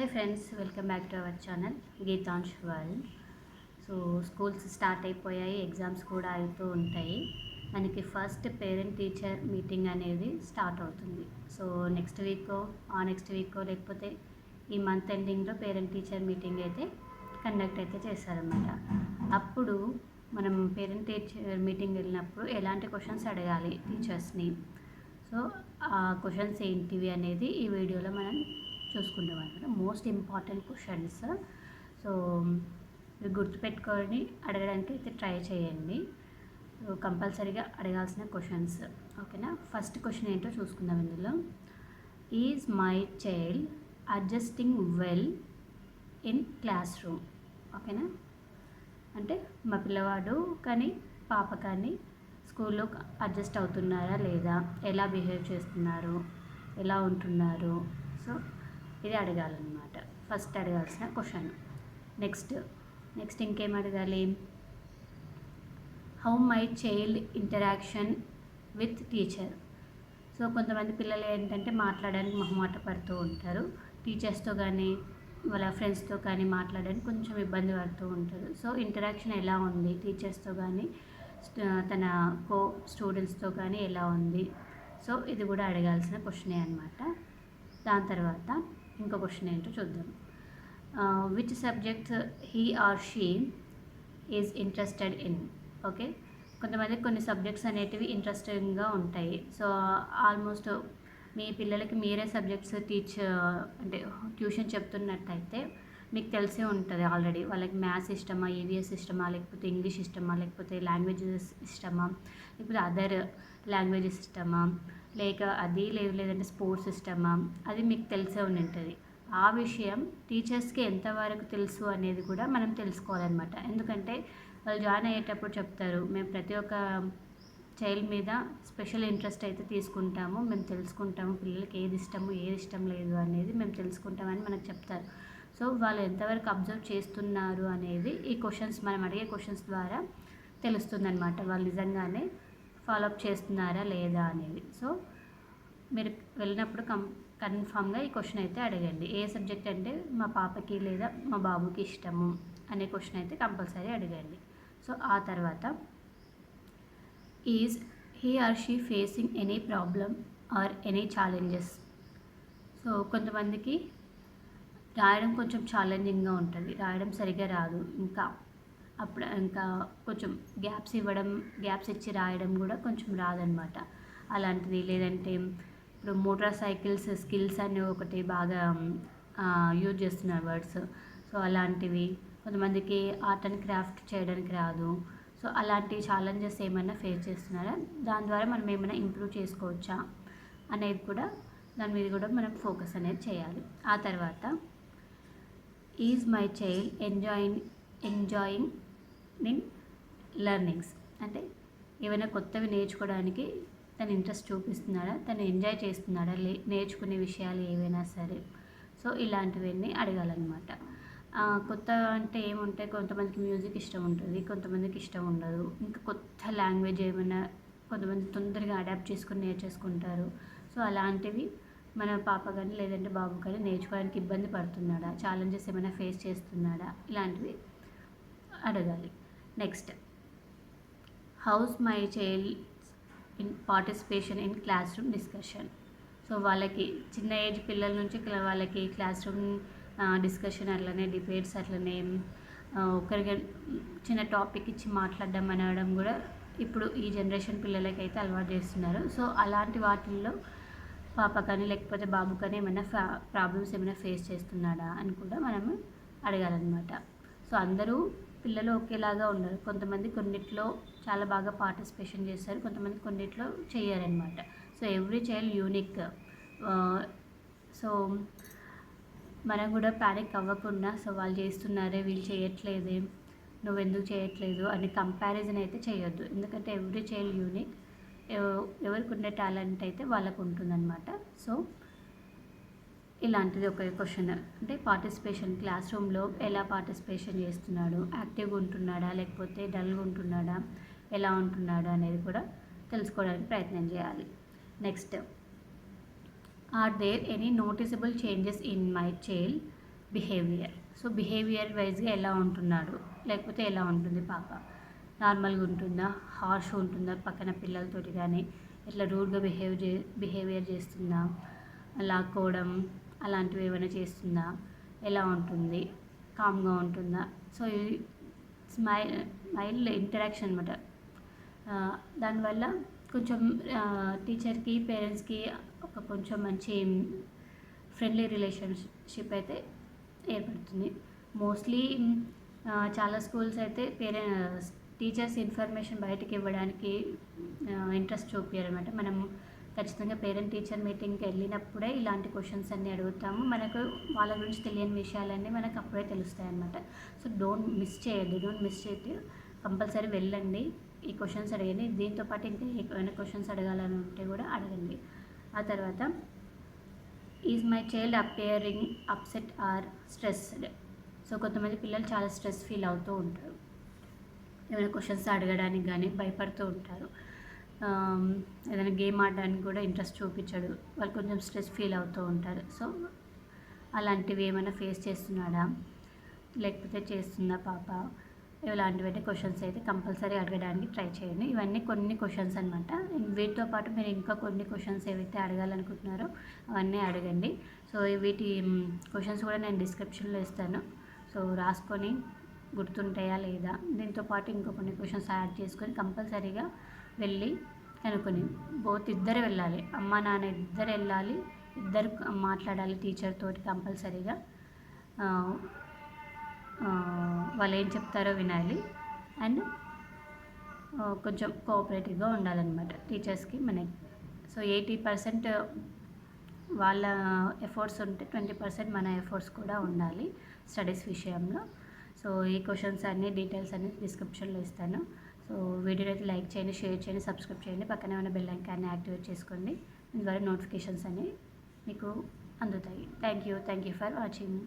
Hi friends, welcome back to our channel Geethansh world. So schools start అయిపోయాయి, exams కూడా అవుతూ ఉంటాయి. మనకి ఫస్ట్ పేరెంట్ టీచర్ మీటింగ్ అనేది స్టార్ట్ అవుతుంది. సో నెక్స్ట్ వీకో లేకపోతే ఈ మంత్ ఎండింగ్లో పేరెంట్ టీచర్ మీటింగ్ అయితే కండక్ట్ అయితే చేస్తారన్నమాట. అప్పుడు మనం పేరెంట్ టీచర్ మీటింగ్ వెళ్ళినప్పుడు ఎలాంటి క్వశ్చన్స్ అడగాలి టీచర్స్ని, సో ఆ క్వశ్చన్స్ ఏంటివి అనేది ఈ వీడియోలో మనం చూసుకుంటాం అనమాట. Most important questions. సో మీరు గుర్తుపెట్టుకొని అడగడానికి అయితే ట్రై చేయండి. కంపల్సరీగా అడగాల్సిన క్వశ్చన్స్, ఓకేనా. ఫస్ట్ క్వశ్చన్ ఏంటో చూసుకుందాం. ఇందులో is my child adjusting well in class room, ఓకేనా. అంటే మా పిల్లవాడు కానీ పాప కానీ స్కూల్లో అడ్జస్ట్ అవుతున్నారా లేదా, ఎలా బిహేవ్ చేస్తున్నారు, ఎలా ఉంటున్నారు, సో ఇది అడగాలన్నమాట. ఫస్ట్ అడగాల్సిన క్వశ్చన్. నెక్స్ట్ ఇంకేం అడగాలి? How my child interaction with teacher. So కొంతమంది పిల్లలు ఏంటంటే మాట్లాడడానికి మొహమాట పడుతూ ఉంటారు, టీచర్స్తో కానీ వాళ్ళ ఫ్రెండ్స్తో కానీ మాట్లాడడానికి కొంచెం ఇబ్బంది పడుతూ ఉంటారు. సో ఇంటరాక్షన్ ఎలా ఉంది టీచర్స్తో కానీ తన కో స్టూడెంట్స్తో కానీ ఎలా ఉంది, సో ఇది కూడా అడగాల్సిన క్వశ్చనే అనమాట. దాని తర్వాత ఇంకో క్వశ్చన్ ఏంటో చూద్దాం. Which subjects he or she is interested in. Okay, కొంతమందికి కొన్ని సబ్జెక్ట్స్ అనేటివి ఇంట్రెస్టింగ్గా ఉంటాయి. సో ఆల్మోస్ట్ మీ పిల్లలకి మీరే సబ్జెక్ట్స్ అంటే ట్యూషన్ చెప్తున్నట్టయితే మీకు తెలిసే ఉంటుంది ఆల్రెడీ. వాళ్ళకి మ్యాథ్స్ ఇష్టమా, ఈవీఎస్ ఇష్టమా, లేకపోతే ఇంగ్లీష్ ఇష్టమా, లేకపోతే లాంగ్వేజెస్ ఇష్టమా, లేకపోతే అదర్ లాంగ్వేజెస్ ఇష్టమా, లేదంటే స్పోర్ట్స్ ఇష్టమా, అది మీకు తెలిసే ఉంటుంది. ఆ విషయం టీచర్స్కి ఎంతవరకు తెలుసు అనేది కూడా మనం తెలుసుకోవాలన్నమాట. ఎందుకంటే వాళ్ళు జాయిన్ అయ్యేటప్పుడు చెప్తారు, మేము ప్రతి ఒక్క చైల్డ్ మీద స్పెషల్ ఇంట్రెస్ట్ అయితే తీసుకుంటాము, మేము తెలుసుకుంటాము, పిల్లలకి ఏది ఇష్టం లేదు అనేది మేము తెలుసుకుంటామని మనకు చెప్తారు. సో వాళ్ళు ఎంతవరకు అబ్జర్వ్ చేస్తున్నారు అనేది ఈ క్వశ్చన్స్, మనం అడిగే క్వశ్చన్స్ ద్వారా తెలుస్తుందన్నమాట, వాళ్ళు నిజంగానే ఫాలోఅప్ చేస్తున్నారా లేదా అనేది. సో మీరు వెళ్ళినప్పుడు కన్ఫామ్గా ఈ క్వశ్చన్ అయితే అడగండి. ఏ సబ్జెక్ట్ అంటే మా పాపకి లేదా మా బాబుకి ఇష్టము అనే క్వశ్చన్ అయితే కంపల్సరీ అడగండి. సో ఆ తర్వాత is he or she facing any problem or any challenges. So కొంతమందికి రాయడం కొంచెం ఛాలెంజింగ్గా ఉంటుంది, రాయడం సరిగ్గా రాదు, ఇంకా కొంచెం గ్యాప్స్ ఇచ్చి రాయడం కూడా కొంచెం రాదనమాట. అలాంటిది, లేదంటే ఇప్పుడు మోటార్ సైకిల్స్ స్కిల్స్ అని ఒకటి బాగా యూజ్ చేస్తున్నారు వర్డ్స్. సో అలాంటివి, కొంతమందికి ఆర్ట్ అండ్ క్రాఫ్ట్ చేయడానికి రాదు. సో అలాంటి ఛాలెంజెస్ ఏమైనా ఫేస్ చేస్తున్నారా, దాని ద్వారా మనం ఏమైనా ఇంప్రూవ్ చేసుకోవచ్చా అనేది కూడా, దాని మీద కూడా మనం ఫోకస్ అనేది చేయాలి. ఆ తర్వాత is my child enjoying in learnings. అంటే ఏమైనా కొత్తవి నేర్చుకోవడానికి తను ఇంట్రెస్ట్ చూపిస్తున్నాడా, తను ఎంజాయ్ చేస్తున్నాడా నేర్చుకునే విషయాలు ఏవైనా సరే. సో ఇలాంటివన్నీ అడగాలన్నమాట. కొత్త అంటే ఏముంటాయి, కొంతమందికి మ్యూజిక్ ఇష్టం ఉంటుంది, కొంతమందికి ఇష్టం ఉండదు. ఇంకా కొత్త లాంగ్వేజ్ ఏమైనా కొంతమంది తొందరగా అడాప్ట్ చేసుకొని నేర్చేసుకుంటారు. సో అలాంటివి మన పాప కానీ లేదంటే బాబు కానీ నేర్చుకోవడానికి ఇబ్బంది పడుతున్నాడా, ఛాలెంజెస్ ఏమైనా ఫేస్ చేస్తున్నాడా, ఇలాంటివి అడగాలి. Next, house my child in participation in class room discussion. So వాళ్ళకి చిన్న ఏజ్ పిల్లల నుంచి వాళ్ళకి క్లాస్ రూమ్ డిస్కషన్, అట్లనే డిబేట్స్, అట్లనే ఒకరికి చిన్న టాపిక్ ఇచ్చి మాట్లాడడం అనడం కూడా ఇప్పుడు ఈ జనరేషన్ పిల్లలకైతే అలవాటు చేస్తున్నారు. సో అలాంటి వాటిల్లో పాప కానీ లేకపోతే బాబు కానీ ఏమైనా ప్రాబ్లమ్స్ ఏమైనా ఫేస్ చేస్తున్నాడా అని కూడా మనము అడగాలన్నమాట. సో అందరూ పిల్లలు ఒకేలాగా ఉండరు, కొంతమంది కొన్నిట్లో చాలా బాగా పార్టిసిపేషన్ చేస్తారు, కొంతమంది కొన్నిట్లో చేయరనమాట. So every child unique. So మనం కూడా ప్యానిక్ అవ్వకుండా, సో వాళ్ళు చేస్తున్నారే వీళ్ళు చేయట్లేదే, నువ్వెందుకు చేయట్లేదు అని కంపారిజన్ అయితే చేయొద్దు. ఎందుకంటే ఎవ్రీ చైల్డ్ యూనిక్, ఎవరికి ఉండే టాలెంట్ అయితే వాళ్ళకు ఉంటుందన్నమాట. సో ఇలాంటిది ఒక క్వశ్చన్. అంటే పార్టిసిపేషన్, క్లాస్ రూమ్లో ఎలా పార్టిసిపేషన్ చేస్తున్నాడు, యాక్టివ్గా ఉంటున్నాడా లేకపోతే డల్గా ఉంటున్నాడా, ఎలా ఉంటున్నాడు అనేది కూడా తెలుసుకోవడానికి ప్రయత్నం చేయాలి. Next, are there any noticeable changes in my child behaviour. So behaviour వైజ్గా ఎలా ఉంటున్నాడు, లేకపోతే ఎలా ఉంటుంది పాప, నార్మల్గా ఉంటుందా, హార్ష్ ఉంటుందా పక్కన పిల్లలతోటి కానీ, ఇట్లా రూడ్గా బిహేవియర్ చేస్తుందా, లాక్కోవడం అలాంటివి ఏమైనా చేస్తుందా, ఎలా ఉంటుంది, కామ్గా ఉంటుందా. సో ఇది స్మైల్ ఇంటరాక్షన్ అనమాట. దానివల్ల కొంచెం టీచర్కి పేరెంట్స్కి ఒక కొంచెం మంచి ఫ్రెండ్లీ రిలేషన్షిప్ అయితే ఏర్పడుతుంది. మోస్ట్లీ చాలా స్కూల్స్ అయితే టీచర్స్ ఇన్ఫర్మేషన్ బయటకి ఇవ్వడానికి ఇంట్రెస్ట్ చూపించారు అనమాట. మనం ఖచ్చితంగా పేరెంట్ టీచర్ మీటింగ్కి వెళ్ళినప్పుడే ఇలాంటి క్వశ్చన్స్ అన్నీ అడుగుతాము. మనకు వాళ్ళ గురించి తెలియని విషయాలన్నీ మనకు అప్పుడే తెలుస్తాయి అన్నమాట. సో డోంట్ మిస్ చేయొద్దు, కంపల్సరీ వెళ్ళండి, ఈ క్వశ్చన్స్ అడగండి. దీంతో పాటు ఇంకా ఏమైనా క్వశ్చన్స్ అడగాలని ఉంటే కూడా అడగండి. ఆ తర్వాత, is my child appearing upset or stressed. So కొంతమంది పిల్లలు చాలా స్ట్రెస్ ఫీల్ అవుతూ ఉంటారు, ఏమైనా క్వశ్చన్స్ అడగడానికి కానీ భయపడుతూ ఉంటారు. ఏదైనా గేమ్ ఆడడానికి కూడా ఇంట్రెస్ట్ చూపించడు, వాళ్ళు కొంచెం స్ట్రెస్ ఫీల్ అవుతూ ఉంటారు. సో అలాంటివి ఏమైనా ఫేస్ చేస్తున్నాడా, లేకపోతే చేస్తుందా పాప, ఇలాంటివైతే క్వశ్చన్స్ అయితే కంపల్సరీ అడగడానికి ట్రై చేయండి. ఇవన్నీ కొన్ని క్వశ్చన్స్ అనమాట. వీటితో పాటు మీరు ఇంకా కొన్ని క్వశ్చన్స్ ఏవైతే అడగాలనుకుంటున్నారో అవన్నీ అడగండి. సో వీటి క్వశ్చన్స్ కూడా నేను డిస్క్రిప్షన్లో ఇస్తాను. సో రాసుకొని గుర్తుంటాయా లేదా, దీంతో పాటు ఇంకో కొన్ని క్వశ్చన్స్ యాడ్ చేసుకొని కంపల్సరీగా వెళ్ళి కనుక్కొని, ఇద్దరు వెళ్ళాలి, అమ్మ నాన్న ఇద్దరు వెళ్ళాలి, ఇద్దరు మాట్లాడాలి టీచర్ తోటి కంపల్సరీగా. వాళ్ళు ఏం చెప్తారో వినాలి అండ్ కొంచెం కోఆపరేటివ్గా ఉండాలన్నమాట టీచర్స్కి మనకి. సో 80% వాళ్ళ ఎఫర్ట్స్ ఉంటే 20% మన ఎఫర్ట్స్ కూడా ఉండాలి స్టడీస్ విషయంలో. సో ఈ క్వశ్చన్స్ అన్నీ డీటెయిల్స్ అన్నీ డిస్క్రిప్షన్లో ఇస్తాను. సో వీడియోని అయితే లైక్ చేయండి, షేర్ చేయండి, సబ్స్క్రైబ్ చేయండి, పక్కనే ఉన్న బెల్ ఐకాన్ని యాక్టివేట్ చేసుకోండి. దీని ద్వారా నోటిఫికేషన్స్ అన్నీ మీకు అందుతాయి. Thank you for watching.